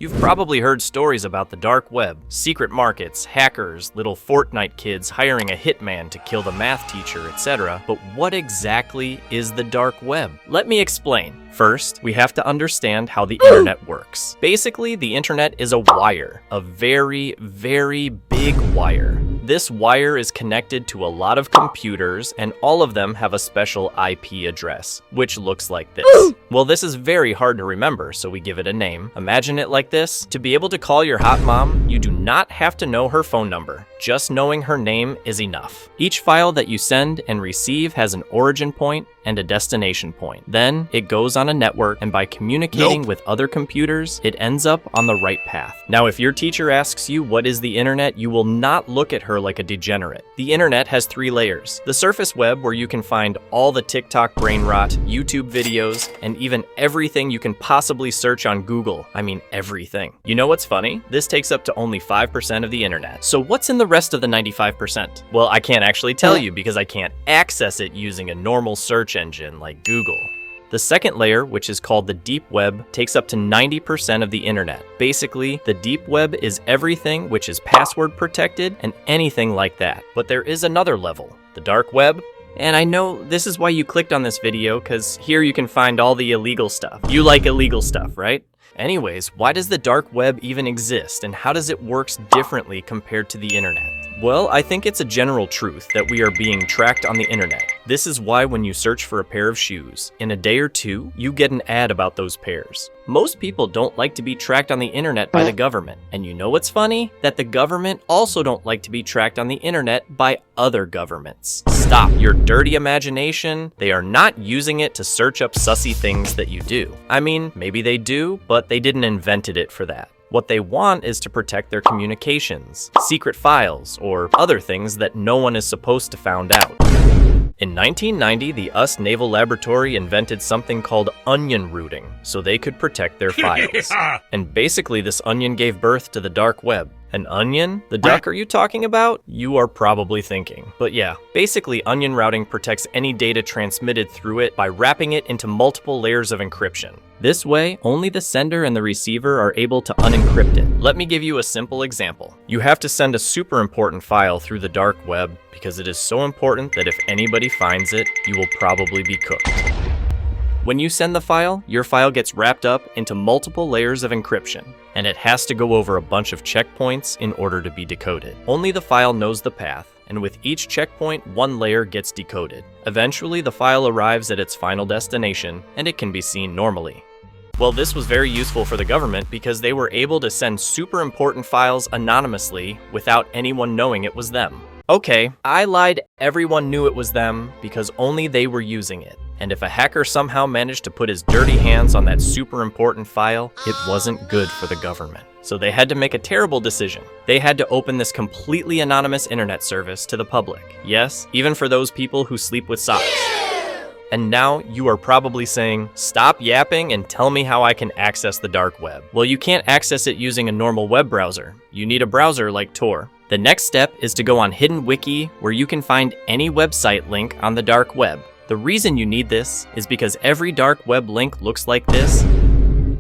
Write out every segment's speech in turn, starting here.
You've probably heard stories about the dark web, secret markets, hackers, little Fortnite kids hiring a hitman to kill the math teacher, etc. But what exactly is the dark web? Let me explain. First, we have to understand how the internet works. Basically, the internet is a wire, a very, very big wire. This wire is connected to a lot of computers, and all of them have a special IP address, which looks like this. Well, this is very hard to remember, so we give it a name. Imagine it like this. To be able to call your hot mom, you do not have to know her phone number. Just knowing her name is enough. Each file that you send and receive has an origin point and a destination point. Then it goes on a network, and by communicating with other computers, it ends up on the right path. Now, if your teacher asks you what is the internet, you will not look at her like a degenerate. The internet has 3 layers. The surface web, where you can find all the TikTok brain rot, YouTube videos, and even everything you can possibly search on Google. I mean, everything. You know what's funny? This takes up to only 5% of the internet. So what's in the rest of the 95%? Well, I can't actually tell you because I can't access it using a normal search engine like Google. The second layer, which is called the deep web, takes up to 90% of the internet. Basically, the deep web is everything which is password protected and anything like that. But there is another level, the dark web. And I know this is why you clicked on this video, because here you can find all the illegal stuff. You like illegal stuff, right? Anyways, why does the dark web even exist, and how does it work differently compared to the internet? Well, I think it's a general truth that we are being tracked on the internet. This is why when you search for a pair of shoes, in a day or two, you get an ad about those pairs. Most people don't like to be tracked on the internet by the government. And you know what's funny? That the government also don't like to be tracked on the internet by other governments. Stop your dirty imagination. They are not using it to search up sussy things that you do. I mean, maybe they do, but they didn't invented it for that. What they want is to protect their communications, secret files, or other things that no one is supposed to find out. In 1990, the US Naval Laboratory invented something called onion routing, so they could protect their files. And basically, this onion gave birth to the dark web. An onion? The duck are you talking about? You are probably thinking. But yeah, basically onion routing protects any data transmitted through it by wrapping it into multiple layers of encryption. This way, only the sender and the receiver are able to unencrypt it. Let me give you a simple example. You have to send a super important file through the dark web because it is so important that if anybody finds it, you will probably be cooked. When you send the file, your file gets wrapped up into multiple layers of encryption, and it has to go over a bunch of checkpoints in order to be decoded. Only the file knows the path, and with each checkpoint, one layer gets decoded. Eventually, the file arrives at its final destination, and it can be seen normally. Well, this was very useful for the government because they were able to send super important files anonymously without anyone knowing it was them. Okay, I lied. Everyone knew it was them because only they were using it. And if a hacker somehow managed to put his dirty hands on that super important file, it wasn't good for the government. So they had to make a terrible decision. They had to open this completely anonymous internet service to the public. Yes, even for those people who sleep with socks. And now you are probably saying, stop yapping and tell me how I can access the dark web. Well, you can't access it using a normal web browser. You need a browser like Tor. The next step is to go on Hidden Wiki, where you can find any website link on the dark web. The reason you need this is because every dark web link looks like this,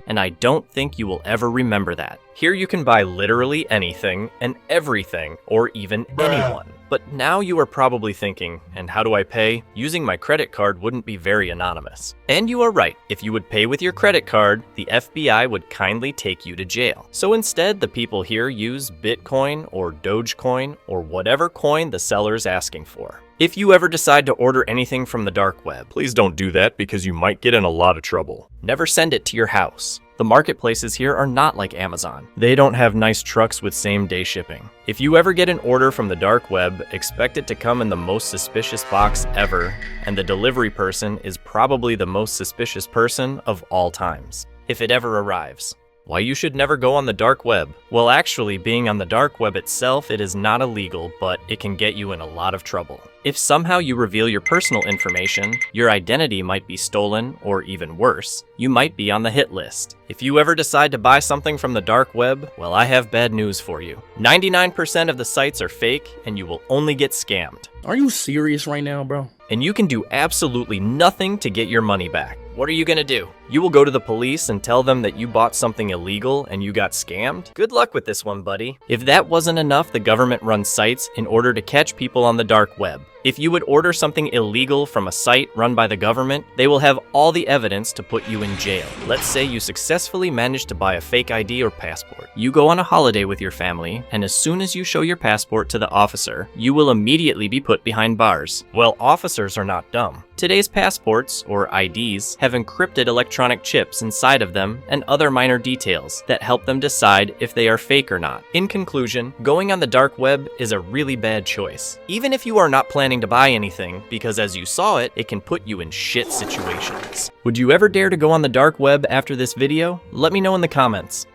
and I don't think you will ever remember that. Here you can buy literally anything and everything, or even anyone. But now you are probably thinking, and how do I pay? Using my credit card wouldn't be very anonymous. And you are right. If you would pay with your credit card, the FBI would kindly take you to jail. So instead, the people here use Bitcoin or Dogecoin or whatever coin the seller is asking for. If you ever decide to order anything from the dark web, please don't do that because you might get in a lot of trouble. Never send it to your house. The marketplaces here are not like Amazon. They don't have nice trucks with same-day shipping. If you ever get an order from the dark web, expect it to come in the most suspicious box ever, and the delivery person is probably the most suspicious person of all times, if it ever arrives. Why you should never go on the dark web? Well, actually, being on the dark web itself, it is not illegal, but it can get you in a lot of trouble. If somehow you reveal your personal information, your identity might be stolen, or even worse, you might be on the hit list. If you ever decide to buy something from the dark web, well, I have bad news for you. 99% of the sites are fake, and you will only get scammed. Are you serious right now, bro? And you can do absolutely nothing to get your money back. What are you gonna do? You will go to the police and tell them that you bought something illegal and you got scammed? Good luck with this one, buddy. If that wasn't enough, the government runs sites in order to catch people on the dark web. If you would order something illegal from a site run by the government, they will have all the evidence to put you in jail. Let's say you successfully managed to buy a fake ID or passport. You go on a holiday with your family, and as soon as you show your passport to the officer, you will immediately be put behind bars. Well, officers are not dumb. Today's passports, or IDs, have encrypted electronic chips inside of them and other minor details that help them decide if they are fake or not. In conclusion, going on the dark web is a really bad choice. Even if you are not planning to buy anything, because as you saw it can put you in shit situations. Would you ever dare to go on the dark web after this video? Let me know in the comments.